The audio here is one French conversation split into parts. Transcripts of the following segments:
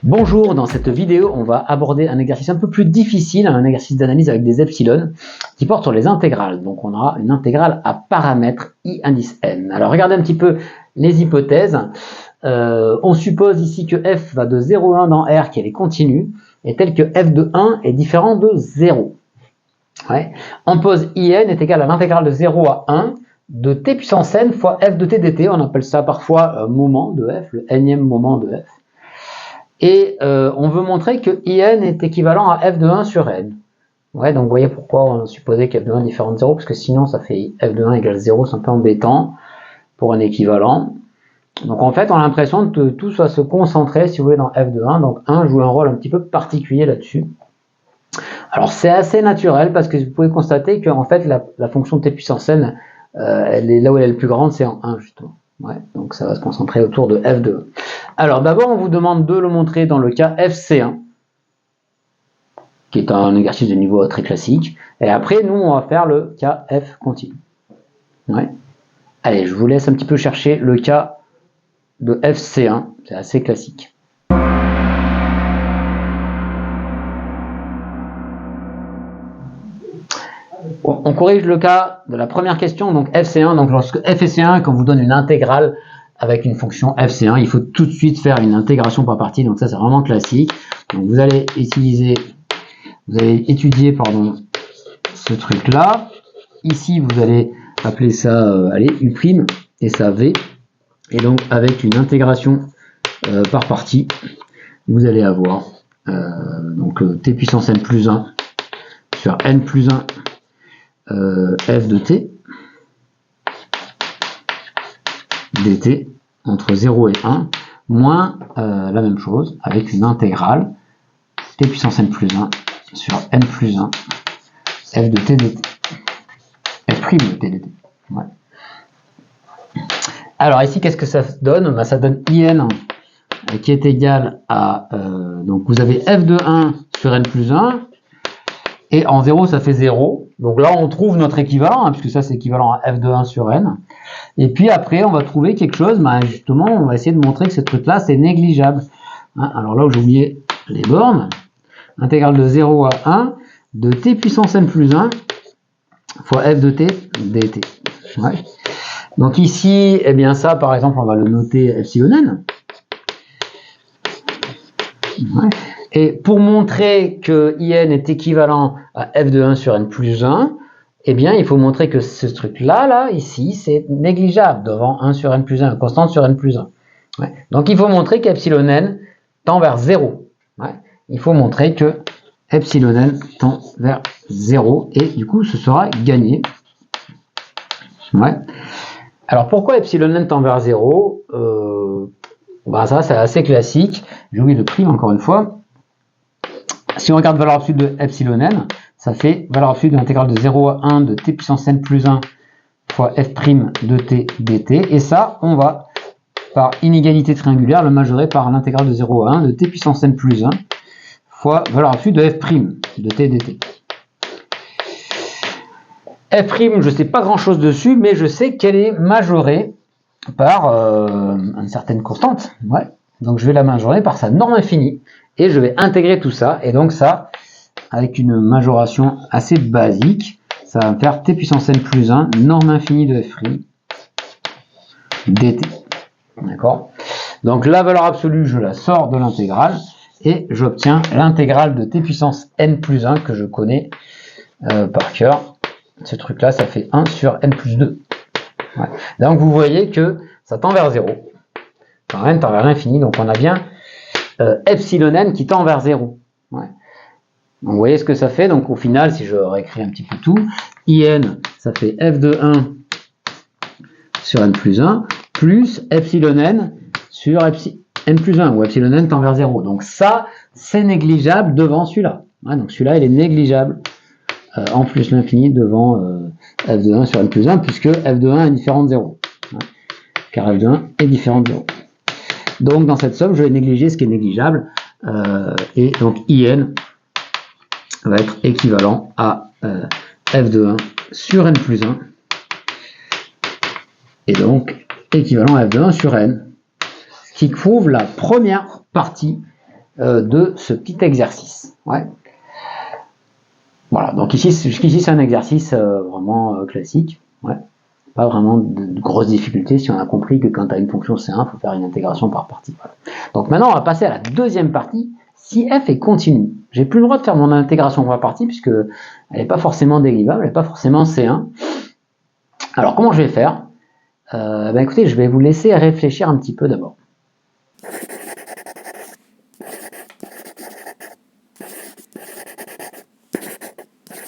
Bonjour, dans cette vidéo, on va aborder un exercice un peu plus difficile, un exercice d'analyse avec des epsilon qui porte sur les intégrales. Donc on aura une intégrale à paramètre I indice n. Alors regardez un petit peu les hypothèses. On suppose ici que f va de 0 à 1 dans R, qu'elle est continue, et telle que f de 1 est différent de 0. Ouais. On pose in est égal à l'intégrale de 0 à 1 de t puissance n fois f de t dt. On appelle ça parfois moment de f, le nème moment de f. Et on veut montrer que in est équivalent à f de 1 sur n. Ouais, donc vous voyez pourquoi on supposait qu'f de 1 est différent de 0, parce que sinon ça fait f de 1 égale 0, c'est un peu embêtant pour un équivalent. Donc en fait, on a l'impression que tout va se concentrer, si vous voulez, dans f de 1. Donc 1 joue un rôle un petit peu particulier là-dessus. Alors c'est assez naturel, parce que vous pouvez constater que en fait, la fonction de t puissance n, elle est là où elle est le plus grande, c'est en 1 justement. Ouais, donc ça va se concentrer autour de f de 1. Alors d'abord, on vous demande de le montrer dans le cas FC1, qui est un exercice de niveau très classique. Et après, nous, on va faire le cas F continu. Ouais. Allez, je vous laisse un petit peu chercher le cas de FC1, c'est assez classique. On corrige le cas de la première question, donc FC1. Donc lorsque f est C1, quand on vous donne une intégrale avec une fonction FC1, il faut tout de suite faire une intégration par partie. Donc ça, c'est vraiment classique. Donc vous allez étudier ce truc-là. Ici, vous allez appeler ça U' et ça V. Et donc avec une intégration par partie, vous allez avoir t puissance n plus 1 sur n plus 1 f de t dt entre 0 et 1 moins la même chose avec une intégrale t puissance n plus 1 sur n plus 1 f de t dt. F' de t dt. Ouais. Alors ici, qu'est-ce que ça donne? Ça donne in qui est égal à... donc vous avez f de 1 sur n plus 1, et en 0, ça fait 0. Donc là, on trouve notre équivalent, puisque ça, c'est équivalent à f de 1 sur n. Et puis après, on va trouver quelque chose, justement, on va essayer de montrer que ce truc-là, c'est négligeable. Alors là où j'ai oublié les bornes, intégrale de 0 à 1 de t puissance n plus 1 fois f de t dt. Ouais. Donc ici, eh bien ça, par exemple, on va le noter epsilon n. Ouais. Et pour montrer que in est équivalent à f de 1 sur n plus 1, eh bien, il faut montrer que ce truc-là, ici, c'est négligeable devant 1 sur n plus 1, constante sur n plus 1. Ouais. Donc, il faut montrer qu'epsilon n tend vers 0. Ouais. Il faut montrer que epsilon n tend vers 0, et du coup, ce sera gagné. Ouais. Alors, pourquoi epsilon n tend vers 0 ? Ça, c'est assez classique. J'ai oublié le prime, encore une fois. Si on regarde valeur absolue de epsilon n, ça fait valeur absolue de l'intégrale de 0 à 1 de t puissance n plus 1 fois f' de t dt. Et ça, on va, par inégalité triangulaire, le majorer par l'intégrale de 0 à 1 de t puissance n plus 1 fois valeur absolue de f' de t dt. F', je ne sais pas grand-chose dessus, mais je sais qu'elle est majorée par une certaine constante. Ouais. Donc je vais la majorer par sa norme infinie. Et je vais intégrer tout ça. Et donc ça, avec une majoration assez basique, ça va me faire t puissance n plus 1, norme infinie de f' dt. D'accord? Donc la valeur absolue, je la sors de l'intégrale. Et j'obtiens l'intégrale de t puissance n plus 1 que je connais par cœur. Ce truc-là, ça fait 1 sur n plus 2. Ouais. Donc vous voyez que ça tend vers 0. Quand n tend vers l'infini, donc on a bien epsilon n qui tend vers 0. Ouais. Donc vous voyez ce que ça fait. Donc au final, si je réécris un petit peu tout, in, ça fait f de 1 sur n plus 1, plus epsilon n sur n plus 1, où epsilon n tend vers 0. Donc ça, c'est négligeable devant celui-là. Ouais, donc celui-là, il est négligeable en plus l'infini devant f de 1 sur n plus 1, puisque f de 1 est différent de 0. Ouais. Car f de 1 est différent de 0. Donc dans cette somme, je vais négliger ce qui est négligeable. Et donc in va être équivalent à f de 1 sur n plus 1. Et donc équivalent à f de 1 sur n, ce qui prouve la première partie de ce petit exercice. Ouais. Voilà, donc ici c'est un exercice vraiment classique. Ouais. Pas vraiment de grosses difficultés si on a compris que quand tu as une fonction C1, il faut faire une intégration par partie. Voilà. Donc maintenant, on va passer à la deuxième partie. Si f est continu, j'ai plus le droit de faire mon intégration par partie puisque elle n'est pas forcément dérivable, elle n'est pas forcément C1. Alors comment je vais faire? Écoutez, je vais vous laisser réfléchir un petit peu d'abord.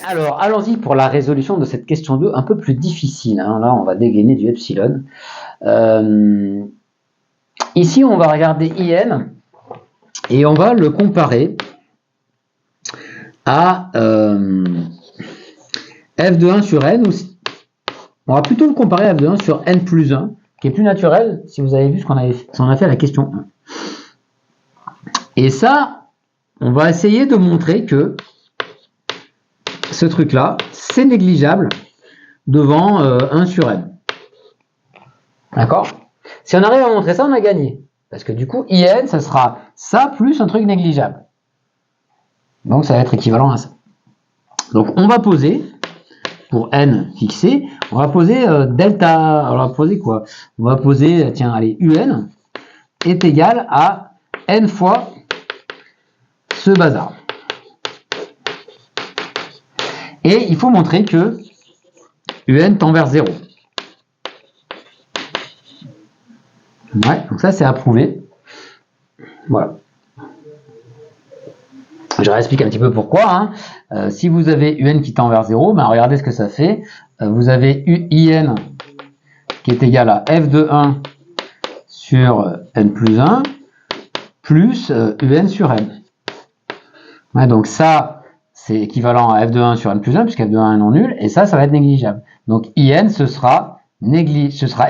Alors, allons-y pour la résolution de cette question 2, un peu plus difficile. Hein. Là, on va dégainer du epsilon. Ici, on va regarder IN et on va le comparer à f de 1 sur n. On va plutôt le comparer à f de 1 sur n plus 1, qui est plus naturel si vous avez vu ce qu'on a fait à la question 1. Et ça, on va essayer de montrer que ce truc-là, c'est négligeable devant 1 sur n. D'accord? Si on arrive à montrer ça, on a gagné. Parce que du coup, IN, ça sera ça plus un truc négligeable. Donc, ça va être équivalent à ça. Donc, on va poser, pour n fixé, on va poser delta. Alors, on va poser quoi? On va poser, tiens, allez, UN est égal à n fois ce bazar. Et il faut montrer que UN tend vers 0. Ouais, donc ça c'est approuvé. Voilà. Je réexplique un petit peu pourquoi. Hein. Si vous avez UN qui tend vers 0, ben regardez ce que ça fait. Vous avez IN qui est égal à f de 1 sur n plus 1 plus UN sur n. Ouais, donc ça, c'est équivalent à f de 1 sur n plus 1, puisque f de 1 est non nul, et ça va être négligeable. Donc IN, ce sera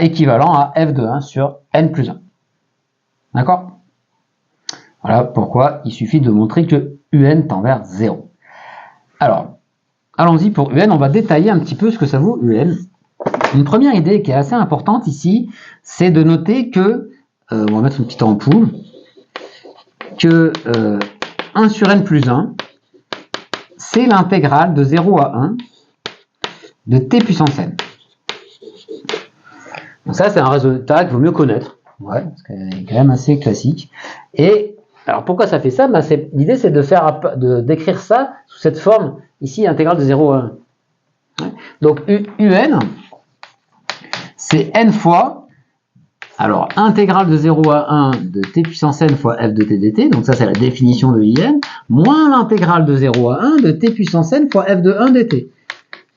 équivalent à f de 1 sur n plus 1. D'accord? Voilà pourquoi il suffit de montrer que UN tend vers 0. Alors, allons-y pour UN, on va détailler un petit peu ce que ça vaut UN. Une première idée qui est assez importante ici, c'est de noter que, on va mettre une petite ampoule, que 1 sur n plus 1, c'est l'intégrale de 0 à 1 de t puissance n. Donc ça, c'est un résultat qu'il vaut mieux connaître, ouais, parce qu'il est quand même assez classique. Et alors, pourquoi ça fait ça? L'idée, c'est d'écrire ça sous cette forme, ici, intégrale de 0 à 1. Ouais. Donc, UN, c'est n fois, alors, intégrale de 0 à 1 de t puissance n fois f de t dt, donc ça, c'est la définition de IN, moins l'intégrale de 0 à 1 de t puissance n fois f de 1 dt.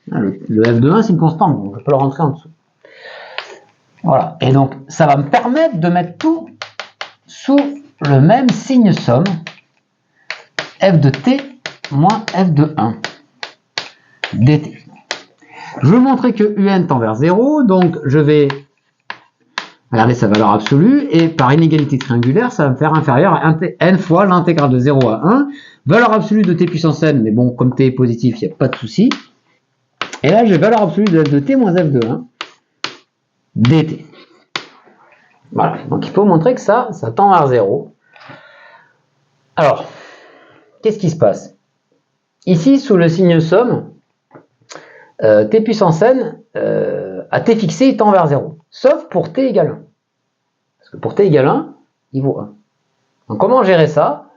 Le f de 1, c'est une constante, donc je peux le rentrer en dessous. Voilà, et donc, ça va me permettre de mettre tout sous le même signe somme, f de t moins f de 1 dt. Je veux montrer que UN tend vers 0, donc je vais regarder sa valeur absolue, et par inégalité triangulaire, ça va me faire inférieur à n fois l'intégrale de 0 à 1, valeur absolue de t puissance n, mais bon, comme t est positif, il n'y a pas de souci. Et là, j'ai valeur absolue de f de t moins f de 1 dt. Voilà, donc il faut montrer que ça tend vers 0. Alors, qu'est-ce qui se passe? Ici, sous le signe somme, t puissance n, à t fixé, il tend vers 0. Sauf pour t égale 1. Parce que pour t égale 1, il vaut 1. Donc comment gérer ça?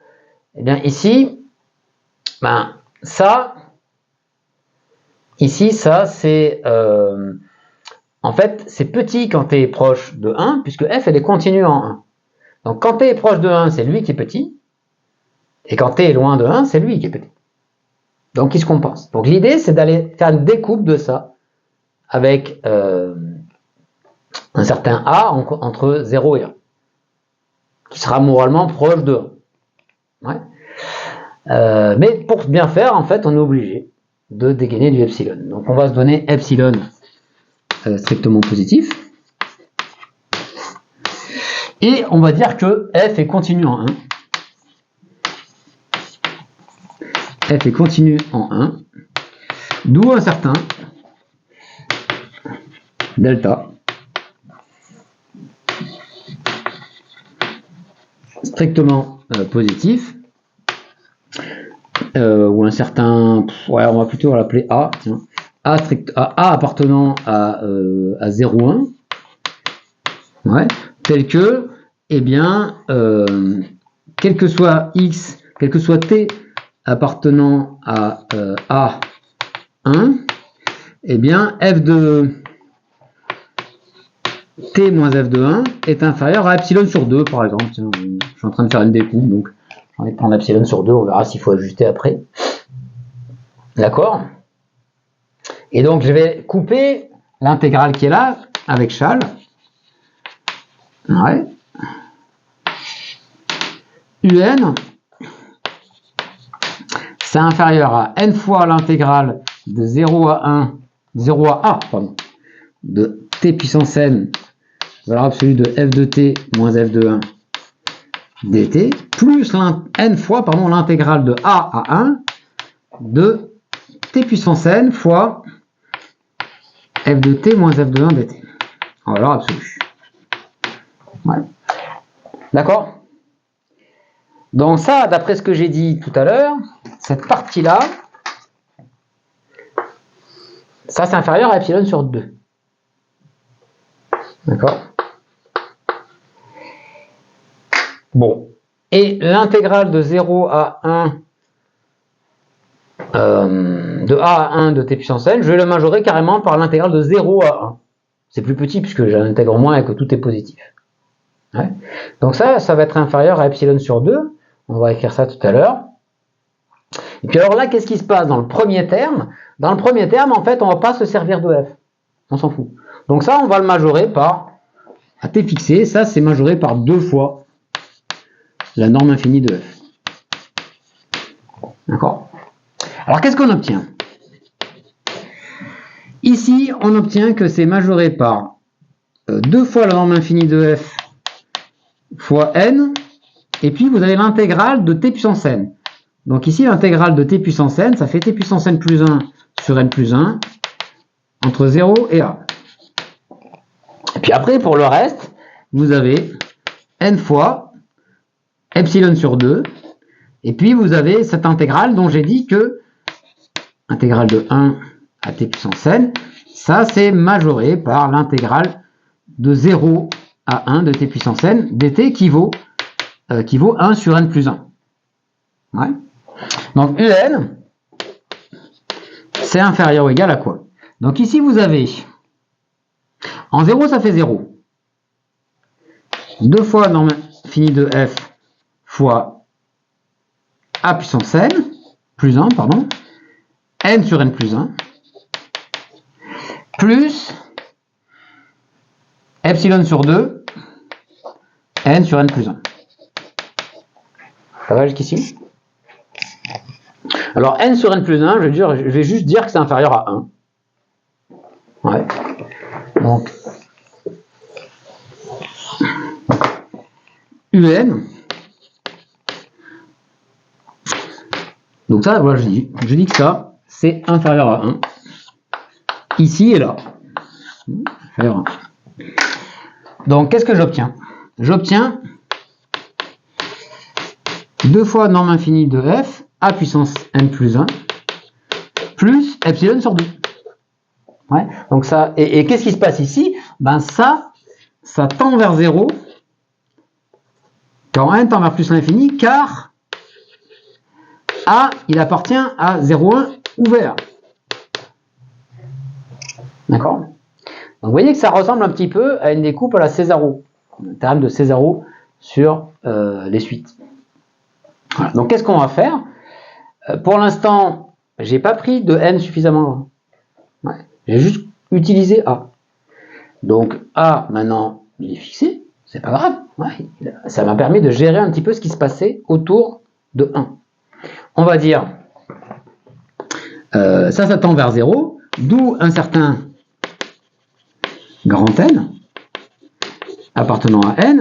Eh bien ici, ici, ça c'est... en fait, c'est petit quand t est proche de 1, puisque f, elle est continue en 1. Donc quand t est proche de 1, c'est lui qui est petit. Et quand t est loin de 1, c'est lui qui est petit. Donc il se compense. Donc l'idée, c'est d'aller faire une découpe de ça avec un certain a entre 0 et 1, qui sera moralement proche de 1. Ouais. Mais pour bien faire, en fait, on est obligé de dégainer du epsilon. Donc on va se donner epsilon strictement positif. Et on va dire que f est continu en 1. F est continu en 1. D'où un certain delta strictement positif, ou un certain, ouais, on va plutôt l'appeler A, tiens, A appartenant à 0,1, ouais, tel que, eh bien, quel que soit X, quel que soit T appartenant à A1, eh bien, f de T moins f de 1 est inférieur à epsilon sur 2, par exemple. Tiens, je suis en train de faire une découpe, donc j'ai envie de prendre epsilon sur 2, on verra s'il faut ajuster après. D'accord? Et donc, je vais couper l'intégrale qui est là, avec châle. Ouais. UN, c'est inférieur à n fois l'intégrale de 0 à 1, 0 à A, pardon, de t puissance n, valeur absolue de f de t moins f de 1 dt, plus n fois l'intégrale de A à 1 de t puissance n fois f de t moins f de 1 dt, en valeur absolue. Ouais. D'accord? Donc ça, d'après ce que j'ai dit tout à l'heure, cette partie-là, ça c'est inférieur à epsilon sur 2. D'accord? Bon. Et l'intégrale de 0 à 1, de A à 1 de t puissance n, je vais le majorer carrément par l'intégrale de 0 à 1. C'est plus petit puisque j'intègre moins et que tout est positif. Ouais. Donc ça va être inférieur à epsilon sur 2. On va écrire ça tout à l'heure. Et puis alors là, qu'est-ce qui se passe dans le premier terme? Dans le premier terme, en fait, on ne va pas se servir de f. On s'en fout. Donc ça, on va le majorer par, à t fixé, ça c'est majoré par 2 fois la norme infinie de f. D'accord? Alors qu'est-ce qu'on obtient? Ici, on obtient que c'est majoré par 2 fois la norme infinie de f fois n, et puis vous avez l'intégrale de t puissance n. Donc ici, l'intégrale de t puissance n, ça fait t puissance n plus 1 sur n plus 1, entre 0 et a. Et puis après, pour le reste, vous avez n fois epsilon sur 2, et puis vous avez cette intégrale dont j'ai dit que, intégrale de 1 à t puissance n, ça c'est majoré par l'intégrale de 0 à 1 de t puissance n dt qui vaut 1 sur n plus 1. Ouais. Donc un, c'est inférieur ou égal à quoi? Donc ici vous avez, en 0 ça fait 0, 2 fois norme infinie de f fois a puissance n, plus 1, pardon, n sur n plus 1, plus epsilon sur 2, n sur n plus 1. Ça va jusqu'ici? Alors n sur n plus 1, je vais juste dire que c'est inférieur à 1. Ouais. Donc, un. Donc ça, voilà, je dis que ça, c'est inférieur à 1. Ici et là. Inférieur à 1. Donc, qu'est-ce que j'obtiens? J'obtiens 2 fois norme infinie de f, a puissance n plus 1, plus epsilon sur 2. Ouais. Donc ça, et qu'est-ce qui se passe ici? Ben ça tend vers 0, quand n tend vers plus l'infini, car a, il appartient à 0,1 ouvert. D'accord? Donc vous voyez que ça ressemble un petit peu à une découpe à la Césaro, un théorème de Césaro sur les suites. Voilà. Donc qu'est-ce qu'on va faire? Pour l'instant, j'ai pas pris de n suffisamment grand. Ouais. J'ai juste utilisé a. Donc a, maintenant, il est fixé, c'est pas grave. Ouais. Ça m'a permis de gérer un petit peu ce qui se passait autour de 1. On va dire, ça tend vers 0, d'où un certain grand n, appartenant à n,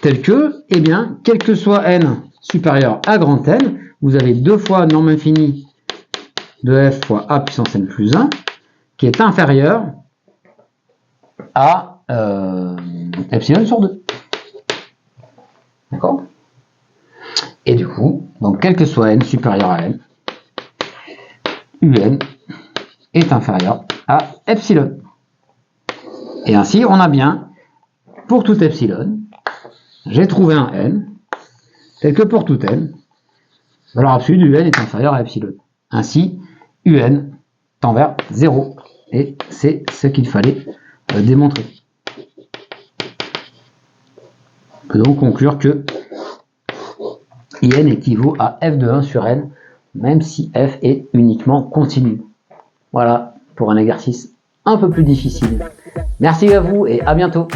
tel que, eh bien, quel que soit n supérieur à grand n, vous avez 2 fois norme infinie de f fois a puissance n plus 1, qui est inférieur à epsilon sur 2. D'accord? quel que soit n supérieur à n, un est inférieur à epsilon. Et ainsi, on a bien, pour tout epsilon, j'ai trouvé un n, tel que pour tout n, valeur absolue du n est inférieure à epsilon. Ainsi, un tend vers 0. Et c'est ce qu'il fallait démontrer. On peut donc conclure que IN équivaut à f de 1 sur n, même si f est uniquement continu. Voilà, pour un exercice un peu plus difficile. Merci à vous et à bientôt.